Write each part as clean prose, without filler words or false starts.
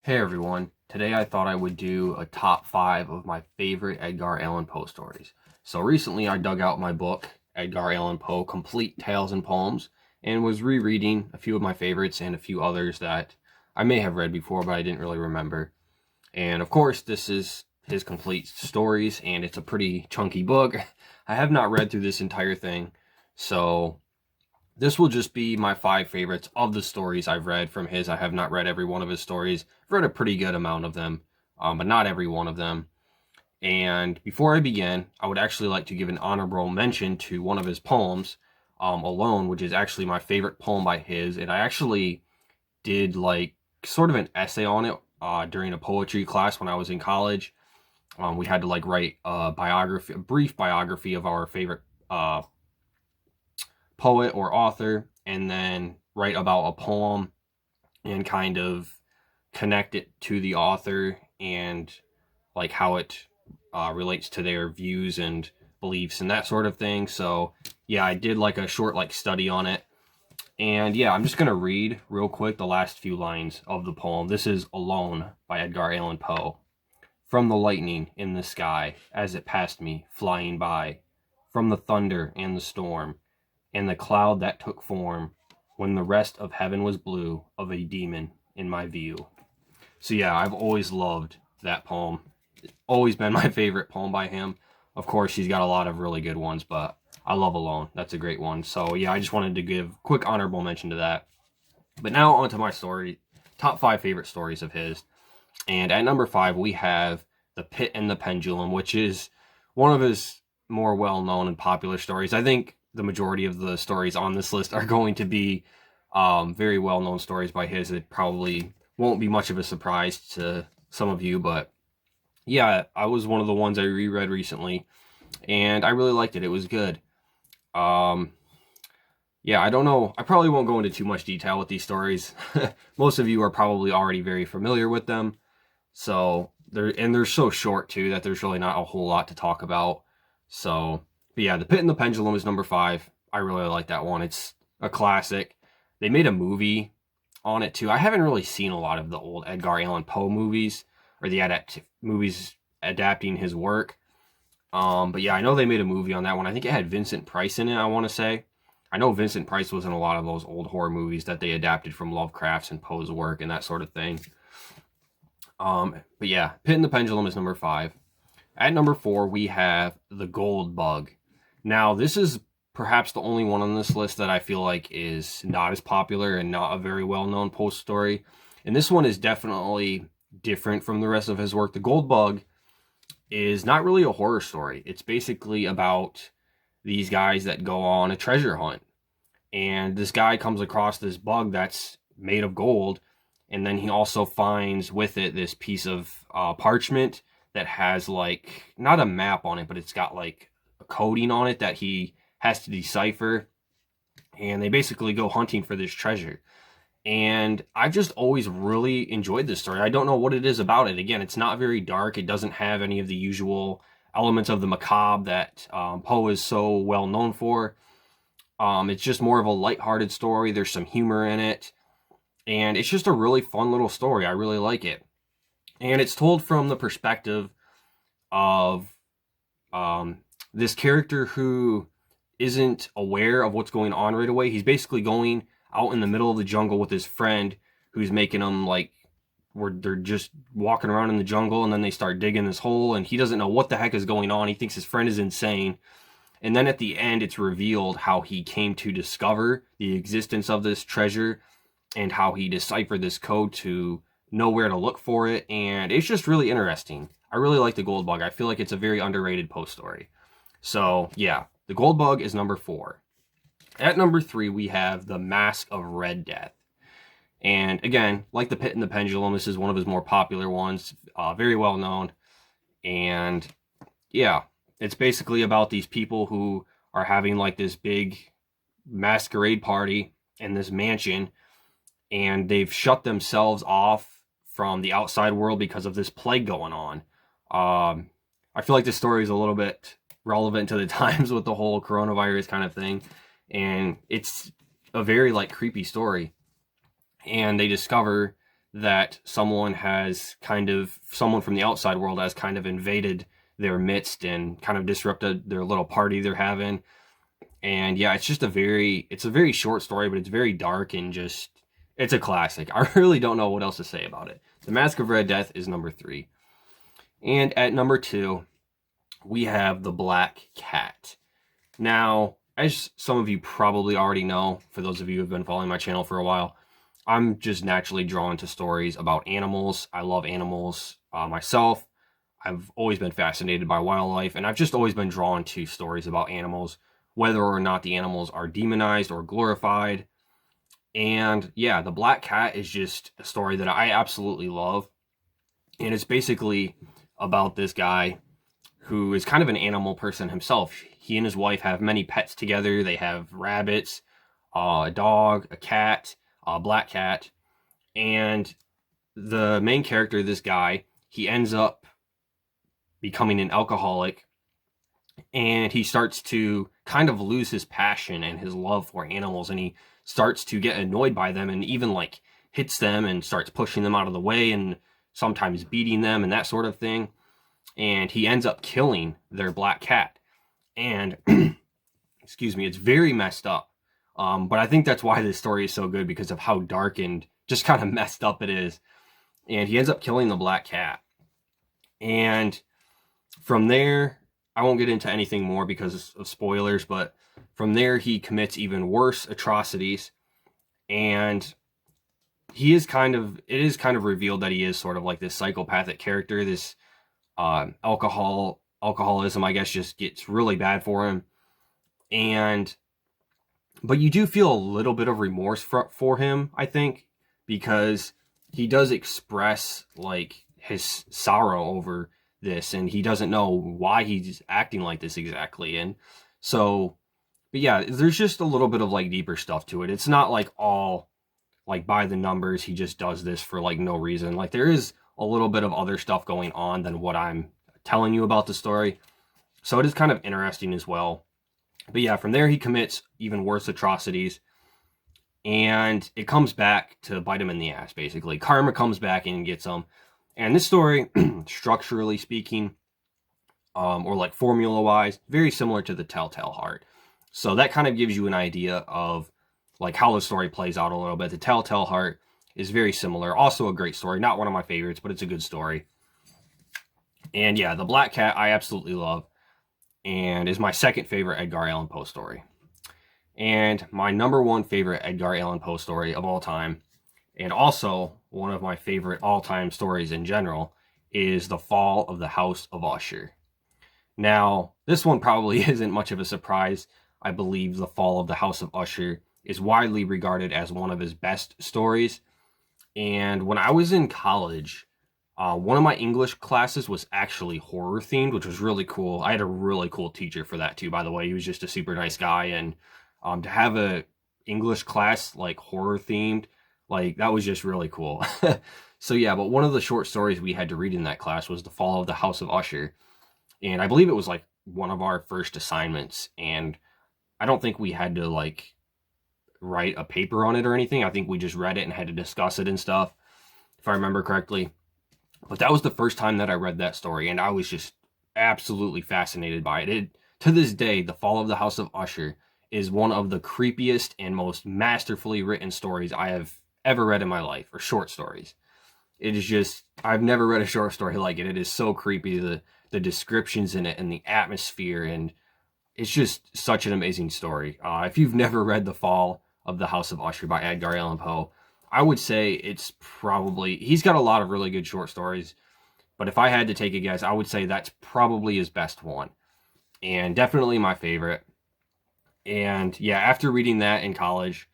Hey everyone, today I thought I would do a top 5 of my favorite Edgar Allan Poe stories. So recently I dug out my book, Edgar Allan Poe, Complete Tales and Poems, and was rereading a few of my favorites and a few others that I may have read before but I didn't really remember. And of course this is his complete stories and it's a pretty chunky book. I have not read through this entire thing, so this will just be my 5 favorites of the stories I've read from his. I have not read every one of his stories. I've read a pretty good amount of them, but not every one of them. And before I begin, I would actually like to give an honorable mention to one of his poems, Alone, which is actually my favorite poem by his. And I actually did like sort of an essay on it during a poetry class when I was in college. We had to like write a biography, a brief biography of our favorite poet or author, and then write about a poem and kind of connect it to the author and like how it relates to their views and beliefs and that sort of thing. So yeah, I did like a short like study on it. And yeah, I'm just gonna read real quick the last few lines of the poem. This is Alone by Edgar Allan Poe. From the lightning in the sky as it passed me flying by, from the thunder and the storm and the cloud that took form, when the rest of heaven was blue, of a demon in my view. So yeah, I've always loved that poem. It's always been my favorite poem by him. Of course, he's got a lot of really good ones, but I love Alone. That's a great one. So yeah, I just wanted to give quick honorable mention to that. But now onto my story, top 5 favorite stories of his. And at number 5, we have The Pit and the Pendulum, which is one of his more well-known and popular stories. I think the majority of the stories on this list are going to be very well-known stories by his. It probably won't be much of a surprise to some of you, but yeah, I was one of the ones I reread recently, and I really liked it. It was good. Yeah, I don't know. I probably won't go into too much detail with these stories. Most of you are probably already very familiar with them, so they're so short too that there's really not a whole lot to talk about. So, but yeah, The Pit and the Pendulum is number 5. I really like that one. It's a classic. They made a movie on it too. I haven't really seen a lot of the old Edgar Allan Poe movies or the movies adapting his work. But yeah, I know they made a movie on that one. I think it had Vincent Price in it, I want to say. I know Vincent Price was in a lot of those old horror movies that they adapted from Lovecraft's and Poe's work and that sort of thing. But yeah, Pit and the Pendulum is number 5. At number 4, we have The Gold Bug. Now, this is perhaps the only one on this list that I feel like is not as popular and not a very well-known Poe story. And this one is definitely different from the rest of his work. The Gold Bug is not really a horror story. It's basically about these guys that go on a treasure hunt. And this guy comes across this bug that's made of gold. And then he also finds with it this piece of parchment that has like, not a map on it, but it's got like a coding on it that he has to decipher. And they basically go hunting for this treasure. And I've just always really enjoyed this story. I don't know what it is about it. Again, it's not very dark. It doesn't have any of the usual elements of the macabre that Poe is so well known for. It's just more of a lighthearted story. There's some humor in it. And it's just a really fun little story. I really like it. And it's told from the perspective of this character who isn't aware of what's going on right away. He's basically going out in the middle of the jungle with his friend who's making them like, where they're just walking around in the jungle and then they start digging this hole and he doesn't know what the heck is going on. He thinks his friend is insane. And then at the end, it's revealed how he came to discover the existence of this treasure and how he deciphered this code to know where to look for it. And it's just really interesting. I really like The Gold Bug. I feel like it's a very underrated Poe story. So yeah, The Gold Bug is number 4. At number 3, we have The Mask of Red Death. And again, like The Pit and the Pendulum, this is one of his more popular ones, very well known. And yeah, it's basically about these people who are having like this big masquerade party in this mansion, and they've shut themselves off from the outside world because of this plague going on. I feel like this story is a little bit relevant to the times with the whole coronavirus kind of thing. And it's a very like creepy story. And they discover that someone from the outside world has kind of invaded their midst and kind of disrupted their little party they're having. And yeah, it's a very short story, but it's very dark and it's a classic. I really don't know what else to say about it. The Mask of Red Death is number 3. And at number 2, we have The Black Cat. Now, as some of you probably already know, for those of you who have been following my channel for a while, I'm just naturally drawn to stories about animals. I love animals myself. I've always been fascinated by wildlife, and I've just always been drawn to stories about animals, whether or not the animals are demonized or glorified. And yeah, The Black Cat is just a story that I absolutely love. And it's basically about this guy who is kind of an animal person himself. He and his wife have many pets together. They have rabbits, a dog, a cat, a black cat. And the main character, this guy, he ends up becoming an alcoholic, and he starts to kind of lose his passion and his love for animals, and he starts to get annoyed by them and even like hits them and starts pushing them out of the way and sometimes beating them and that sort of thing. And he ends up killing their black cat. And excuse me, it's very messed up. But I think that's why this story is so good, because of how dark and just kind of messed up it is. And he ends up killing the black cat. And from there, I won't get into anything more because of spoilers, but from there he commits even worse atrocities. And it is kind of revealed that he is sort of like this psychopathic character. This alcoholism, I guess, just gets really bad for him. But you do feel a little bit of remorse for him, I think, because he does express like his sorrow over this, and he doesn't know why he's acting like this exactly. And so, but yeah, there's just a little bit of like deeper stuff to it. It's not like all like by the numbers, he just does this for like no reason. Like there is a little bit of other stuff going on than what I'm telling you about the story. So it is kind of interesting as well. But yeah, from there he commits even worse atrocities, and it comes back to bite him in the ass, basically. Karma comes back and gets him. And this story, structurally speaking, or like formula-wise, very similar to The Telltale Heart. So that kind of gives you an idea of like how the story plays out a little bit. The Telltale Heart is very similar. Also a great story. Not one of my favorites, but it's a good story. And yeah, The Black Cat I absolutely love, and is my second favorite Edgar Allan Poe story. And my number 1 favorite Edgar Allan Poe story of all time, and also one of my favorite all-time stories in general, is The Fall of the House of Usher. Now, this one probably isn't much of a surprise. I believe The Fall of the House of Usher is widely regarded as one of his best stories. And when I was in college, one of my English classes was actually horror themed, which was really cool. I had a really cool teacher for that too, by the way. He was just a super nice guy. And to have a English class like horror themed, like that was just really cool. So yeah, but one of the short stories we had to read in that class was The Fall of the House of Usher. And I believe it was like one of our first assignments. And I don't think we had to like write a paper on it or anything. I think we just read it and had to discuss it and stuff, if I remember correctly. But that was the first time that I read that story, and I was just absolutely fascinated by it. To this day, The Fall of the House of Usher is one of the creepiest and most masterfully written stories I have ever read in my life, or short stories. It is just, I've never read a short story like it. It is so creepy, the descriptions in it and the atmosphere, and it's just such an amazing story. If you've never read The Fall of the House of Usher by Edgar Allan Poe, I would say it's probably, he's got a lot of really good short stories, but if I had to take a guess, I would say that's probably his best one, and definitely my favorite. And yeah, after reading that in college,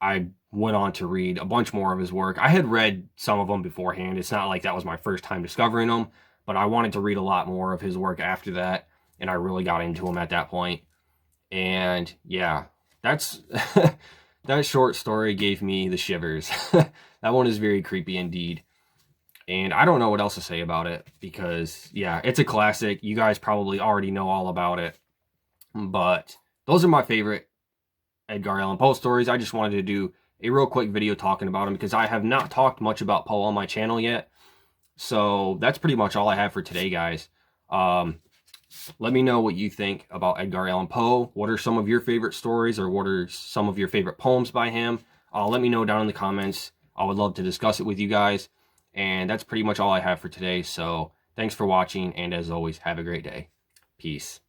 I went on to read a bunch more of his work. I had read some of them beforehand. It's not like that was my first time discovering them, but I wanted to read a lot more of his work after that, and I really got into him at that point. And yeah, that's that short story gave me the shivers. That one is very creepy indeed. And I don't know what else to say about it, because yeah, it's a classic. You guys probably already know all about it. But those are my favorite Edgar Allan Poe stories. I just wanted to do a real quick video talking about him, because I have not talked much about Poe on my channel yet. So that's pretty much all I have for today, guys. Let me know what you think about Edgar Allan Poe. What are some of your favorite stories, or what are some of your favorite poems by him? Let me know down in the comments. I would love to discuss it with you guys. And that's pretty much all I have for today. So thanks for watching, and as always, have a great day. Peace.